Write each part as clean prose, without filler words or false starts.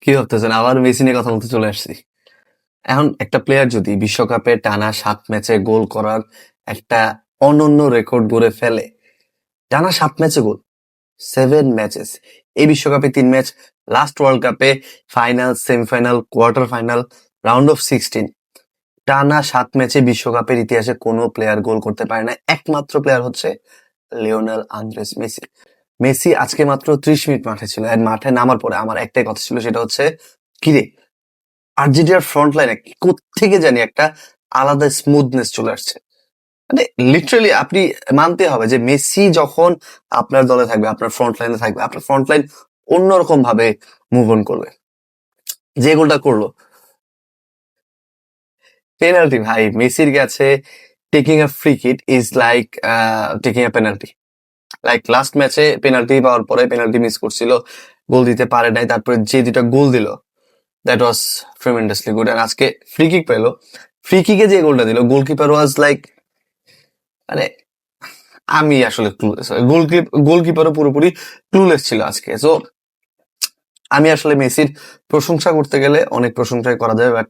কি ভাবতেছেন? আবার মেসি নিয়ে কথা বলতে চলে আসছি। এখন একটা প্লেয়ার যদি বিশ্বকাপে টানা ৭ ম্যাচে গোল করার একটা অনন্য রেকর্ড গড়ে ফেলে, টানা ৭ ম্যাচে গোল, 7 ম্যাচেস। এই বিশ্বকাপে ৩ ম্যাচ, লাস্ট ওয়ার্ল্ড কাপে final, semifinal, quarter final, round of 16, টানা ৭ ম্যাচে বিশ্বকাপের ইতিহাসে কোনো প্লেয়ার গোল করতে পারে না। একমাত্র প্লেয়ার হচ্ছে লিওনেল আন্দ্রেস মেসি। মেসি আজকে মাত্র ৩০ মিনিট মাঠে ছিল। আর মাঠে নামার পরে আমার একটাই কথা ছিল, সেটা হচ্ছে কিরে, আর্জেন্টিনার ফ্রন্ট লাইনে কোত্থেকে জানি একটা আলাদা স্মুথনেস চলে আসছে। মানে লিটারালি আপনি মানতে হবে যে মেসি যখন আপনার দলে থাকবে, আপনার ফ্রন্ট লাইনে থাকবে, আপনার ফ্রন্ট লাইন অন্যরকম ভাবে মুভ অন করবে। যে গোলটা করলো পেনাল্টি, ভাই মেসির কাছে taking a free kick is like taking a penalty. Like last ম্যাচে পেনাল্টি পাওয়ার পরে পেনাল্টি মিস করছিল, গোল দিতে পারে নাই, তারপরে যে দুটা গোল দিল দ্যাট ওয়াজ ট্রেমেন্ডাসলি গুড। আর আজকে ফ্রি কিক পেলো, ফ্রি কিকে যে গোলটা দিল, গোলকিপার ওয়াজ লাইক, মানে আমি আসলে ক্লুলেস। গোলকিপারও পুরোপুরি ক্লুলেস ছিল আজকে। সো আমি আসলে মেসির প্রশংসা করতে গেলে অনেক প্রশংসাই করা যাবে, বাট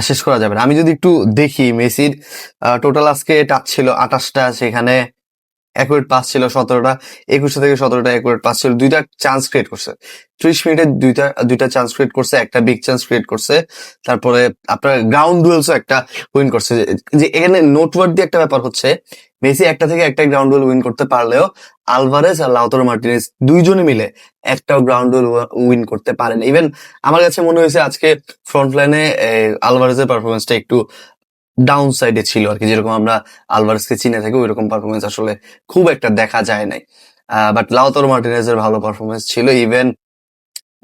শেষ করা যাবে না। আমি যদি একটু দেখি মেসির টোটাল আজকে টাচ ছিল 28টা, সেখানে অ্যাকুরেট পাস ছিল 17টা, 21 থেকে 17টা অ্যাকুরেট পাস ছিল, দুইটা চান্স ক্রিয়েট করছে 30 মিনিটে, দুইটা চান্স ক্রিয়েট করছে, একটা বিগ চান্স ক্রিয়েট করছে। তারপরে আপনার গ্রাউন্ড ডুয়েলসও একটা উইন করছে। যে এখানে নোটওয়ার্থি একটা ব্যাপার হচ্ছে, মেসি একটা থেকে একটা গ্রাউন্ড ডুয়েল উইন করতে পারলেও আলভারেজ আর লাউতারো মার্টিনেজ দুইজনে মিলে একটাও গ্রাউন্ড ডুয়েল উইন করতে পারেন। ইভেন আমার কাছে মনে হয়েছে আজকে ফ্রন্ট লাইনে আলভারেজের পারফরমেন্সটা একটু ডাউন সাইডে ছিল আর কি। যেরকম আমরা আলভারেজকে চিনে থাকি, ওই রকম পারফরমেন্স আসলে খুব একটা দেখা যায় নাই। বাট লাউতারো মার্টিনেজের ভালো পারফরমেন্স ছিল। ইভেন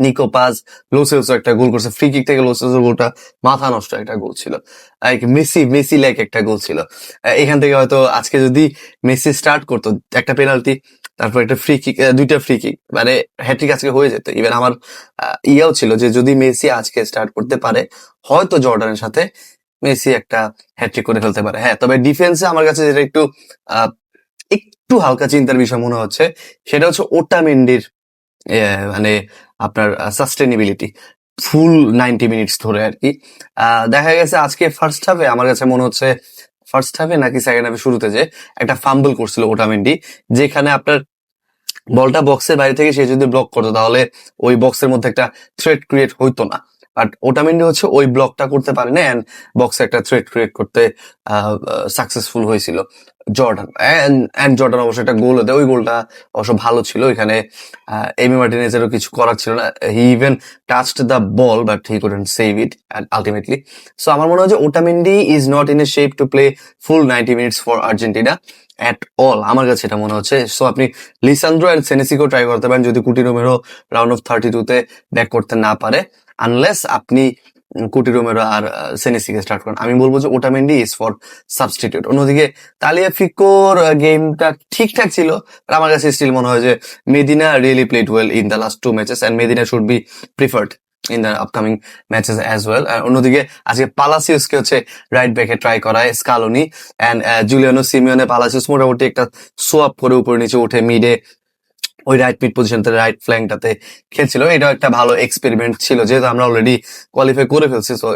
নিকো পাজ, লোসেলসও একটা গোল করছে, ফ্রি কিক থেকে লোসেলসের গোলটা মাথা নষ্ট একটা গোল ছিল। মেসি লাইক একটা গোল ছিল। এখান থেকে হয়তো আজকে যদি মেসি স্টার্ট করতো, একটা পেনাল্টি, তারপর একটা ফ্রি কিক, দুইটা ফ্রি কিক, মানে হ্যাট্রিক আজকে হয়ে যেত। ইভেন আমার ইয়াও ছিল যে যদি মেসি আজকে স্টার্ট করতে পারে, হয়তো জর্ডানের সাথে মেসি একটা হ্যাট্রিক করে ফেলতে পারে। হ্যাঁ, তবে ডিফেন্সে আমার কাছে যেটা একটু আহ, একটু হালকা চিন্তার বিষয় মনে হচ্ছে, সেটা হচ্ছে ওটামেন্ডির মানে আপনার সাস্টেনেবিলিটি ফুল 90 মিনিটস ধরে আর কি। দেখা গেছে আজকে ফার্স্ট হাফে আমার কাছে মনে হচ্ছে, ফার্স্ট হাফে নাকি সেকেন্ড হাফে শুরুতে যে একটা ফাম্বল করছিল ওটামেন্ডি, যেখানে আপনার বলটা বক্সের বাইরে থেকে সে যদি ব্লক করতো তাহলে ওই বক্সের মধ্যে একটা থ্রেট ক্রিয়েট হইতো না। বাট ওটামেন্ডি হচ্ছে ওই ব্লকটা করতে পারে না, এন্ড বক্সে একটা থ্রেট ক্রিয়েট করতে সাকসেসফুল হয়েছিল জর্ডান। এন্ড জর্ডান অবশ্য একটা গোল দেয়, ওই গোলটা অবশ্য ভালো ছিল। এখানে এমি মার্টিনেজেরও কিছু করার ছিল না। হি even touched the ball but he couldn't save it ultimately. So আমার মনে হয় যে Otamendi is not in a shape to play full 90 minutes for Argentina at all, আমার কাছে এটা মনে হচ্ছে। সো আপনি লিসান্দ্রো এন্ড সেনেসিকেও ট্রাই করতে পারেন যদি কুটি রোমেরো রাউন্ড অফ 32 তে ব্যাক করতে না পারে, আনলেস আপনি কুটি রোমেরো আর সেনেসিকে স্টার্ট করেন। আমি বলবো যে ওটামেন্ডি ইজ ফর সাবস্টিটিউট। অন্যদিকে তালিয়াফিকোর গেমটা ঠিকঠাক ছিল, আর আমার কাছে স্টিল মনে হয় যে Medina really played well in the last 2 matches, and Medina should be preferred in the upcoming matches as well. আর অন্যদিকে আজকে পালাসিউসকে হচ্ছে রাইট ব্যাকে ট্রাই করায় Scaloni, and Giuliano Simeone Palacios মোটামুটি একটা সোয়াপ করে উপরে নিচে উঠে মিডে ওই রাইট মিড পজিশনতে, রাইট ফ্ল্যাঙ্কটাতে খেলছিল। এটাও একটা ভালো এক্সপেরিমেন্ট ছিল, যেহেতু আমরা অলরেডি কোয়ালিফাই করে ফেলছি। তো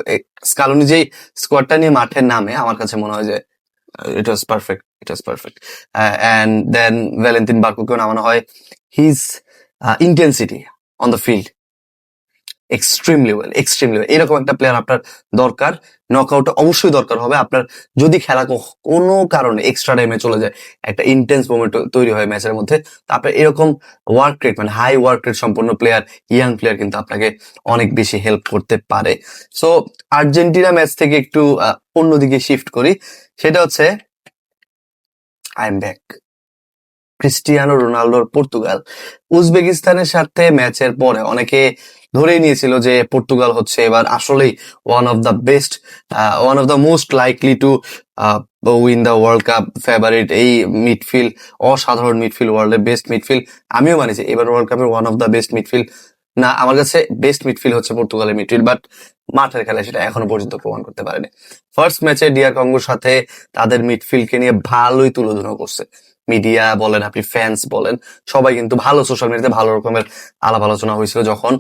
স্কালোনি যেই স্কোয়াডটা নিয়ে মাঠে নামে, আমার কাছে মনে হয় যে it was perfect, it was perfect. And then Valentin বার্কোকেও নামানো হয়। His intensity on the field extremely well, extremely well. এরকম একটা প্লেয়ার আপনার দরকার। নকআউটে অবশ্যই দরকার হবে আপনার, যদি খেলা কোনো কারণে এক্সট্রা টাইমে চলে যায়, একটা ইন্টেন্স মোমেন্ট তৈরি হয় ম্যাচের মধ্যে, আপনার এরকম ওয়ার্ক রেট, মানে হাই ওয়ার্ক রেট সম্পন্ন প্লেয়ার, ইয়াং প্লেয়ার কিন্তু আপনাকে অনেক বেশি হেল্প করতে পারে। সো আর্জেন্টিনা ম্যাচ থেকে একটু অন্যদিকে শিফট করি, সেটা হচ্ছে আই এম ব্যাক। ক্রিস্টিয়ানো রোনাল্ডোর পর্তুগাল উজবেকিস্তানের সাথে ম্যাচের পরে অনেকে ধরেই নিয়েছিল যে পর্তুগাল হচ্ছে এবার আসলেই one of the most likely to win the world cup favourite. এই মিডফিল্ড, অসাধারণ মিডফিল্ড, ওয়ার্ল্ডের বেস্ট মিডফিল্ড। আমিও মানিছি এবার ওয়ার্ল্ড কাপের one of the best midfield না, আমার কাছে বেস্ট মিডফিল্ড হচ্ছে পর্তুগালের মিডফিল্ড, বাট মাঠের খেলায় সেটা এখনো পর্যন্ত প্রমাণ করতে পারেনি। ফার্স্ট ম্যাচে ডিআর কঙ্গোর সাথে তাদের মিডফিল্ডকে নিয়ে ভালোই তুলোধনা করছে, মিডিয়া বলেন, আপনি ফ্যান্স বলেন, সবাই কিন্তু ভালো সোশ্যাল মিডিয়াতে ভালো রকমের আলাপ আলোচনা হয়েছিল যখন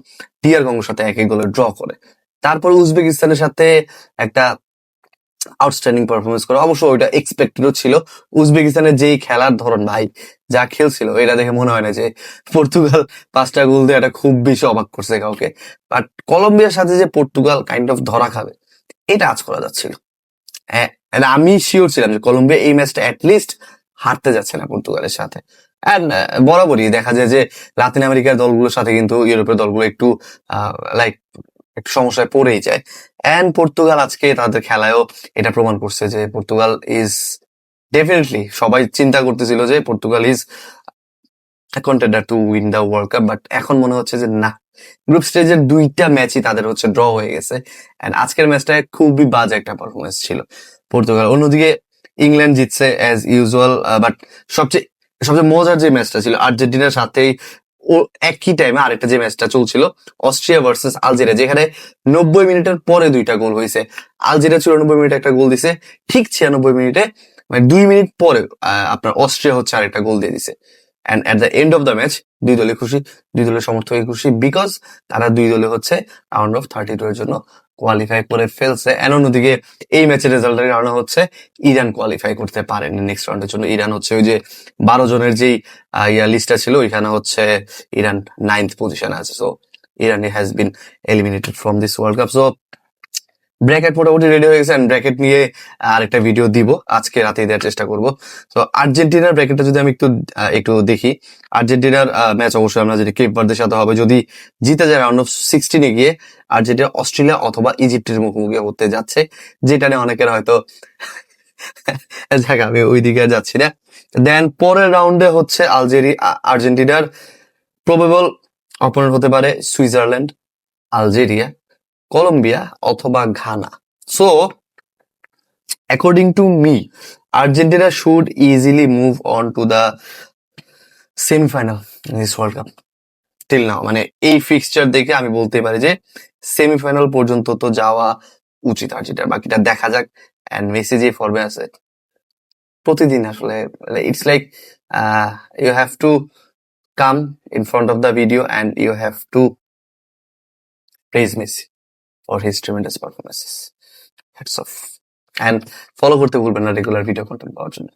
ডিআর কঙ্গোর সাথে 1-1 গোলে ড্র করে। তারপর উজবেকিস্তানের সাথে একটা আউটস্ট্যান্ডিং পারফরমেন্স করে, অবশ্য ওইটা এক্সপেক্টেডও ছিল। উজবেকিস্তানের যেই খেলার ধরন ভাই, যা খেলছিল এটা দেখে মনে হয় না যে পর্তুগাল 5টা গোল দিয়ে এটা খুব বেশি অবাক করছে কাউকে। বাট কলম্বিয়ার সাথে যে পর্তুগাল কাইন্ড অফ ধরা খাবে, এটা আজ করা যাচ্ছিল। হ্যাঁ, and আমি শিওর ছিলাম যে কলম্বিয়া এই ম্যাচটা অ্যাটলিস্ট হারতে যাচ্ছে না পর্তুগালের সাথে। অ্যান্ড বরাবরই দেখা যায় যে লাতিন আমেরিকার দলগুলোর সাথে কিন্তু ইউরোপের দলগুলো একটু লাইক একটু সমস্যায় পড়েই যায়। অ্যান্ড পর্তুগাল আজকে তাদের খেলায়ও এটা প্রমাণ করছে যে পর্তুগাল ইজ ডেফিনেটলি, সবাই চিন্তা করতেছিল যে Portugal is contender to win the world cup, but এখন মনে হচ্ছে যে না, গ্রুপ স্টেজের 2টা ম্যাচই তাদের হচ্ছে ড্র হয়ে গেছে। এন্ড আজকের ম্যাচটা খুবই বাজে একটা পারফরমেন্স ছিল পর্তুগাল। অন্যদিকে ইংল্যান্ড জিতছে অ্যাজ ইউজুয়াল, বাট সবচেয়ে সবচেয়ে মজার যে ম্যাচটা ছিল আর্জেন্টিনার সাথেই ও একই টাইমে আরেকটা যে ম্যাচটা চলছিল অস্ট্রিয়া ভার্সেস আলজেরিয়া, যেখানে 90 মিনিটের পরে 2টা গোল হয়েছে। আলজেরিয়া 94 মিনিটে একটা গোল দিছে, ঠিক 96 মিনিটে মানে 2 মিনিট পরে আপনার অস্ট্রিয়া হচ্ছে আরেকটা গোল দিয়ে দিছে। And at the end of the match দুই দলে খুশি, দুই দলের সমর্থকই খুশি, বিকজ তারা দুই দলে হচ্ছে রাউন্ড অফ 32 এর জন্য কোয়ালিফাই করে ফেলছে। এন্ড অন্যদিকে এই ম্যাচের রেজাল্টের কারণে হচ্ছে ইরান কোয়ালিফাই করতে পারেনি নেক্সট রাউন্ডের জন্য। ইরান হচ্ছে ওই যে 12 জনের যেই লিস্টটা ছিল ওইখানে হচ্ছে ইরান 9th পজিশনে আছে। So Iran has been eliminated from this world cup. So bracket মোটামুটি রেডি হয়ে গেছে, ব্র্যাকেট নিয়ে আরেকটা ভিডিও দিব, আজকে রাতেই দেওয়ার চেষ্টা করব। তো আর্জেন্টিনার ব্র্যাকেটটা যদি আমি একটু দেখি, আর্জেন্টিনার ম্যাচ অবশ্যই আমরা যদি কেপ ভার্দের সাথে হবে, যদি জিতে যায় রাউন্ড অফ 16 গিয়ে আর্জেন্টিনা অস্ট্রেলিয়া অথবা ইজিপ্টের মুখোমুখি হতে যাচ্ছে, যেটা নিয়ে অনেকের হয়তো দেখ আমি ওই দিকে যাচ্ছি না। দেন পরের রাউন্ডে হচ্ছে আর্জেন্টিনার প্রবেবল অপোনেন্ট হতে পারে সুইজারল্যান্ড, আলজেরিয়া, কলম্বিয়া অথবা Ghana. So according to me, Argentina should easily move on to the semifinal in this world cup till now. মানে এই ফিক্সচার দেখে আমি বলতে পারি যে সেমিফাইনাল পর্যন্ত তো যাওয়া উচিত আর্জেন্টিনার, বাকিটা দেখা যাক। অ্যান্ড মেসি যে ফর্মে আছে প্রতিদিন আসলে it's like you have to come in front of the video and you have to praise Messi for his tremendous performances. Hats off. And follow করতে ভুলবেন না রেগুলার ভিডিও কন্টেন্ট পাওয়ার জন্য।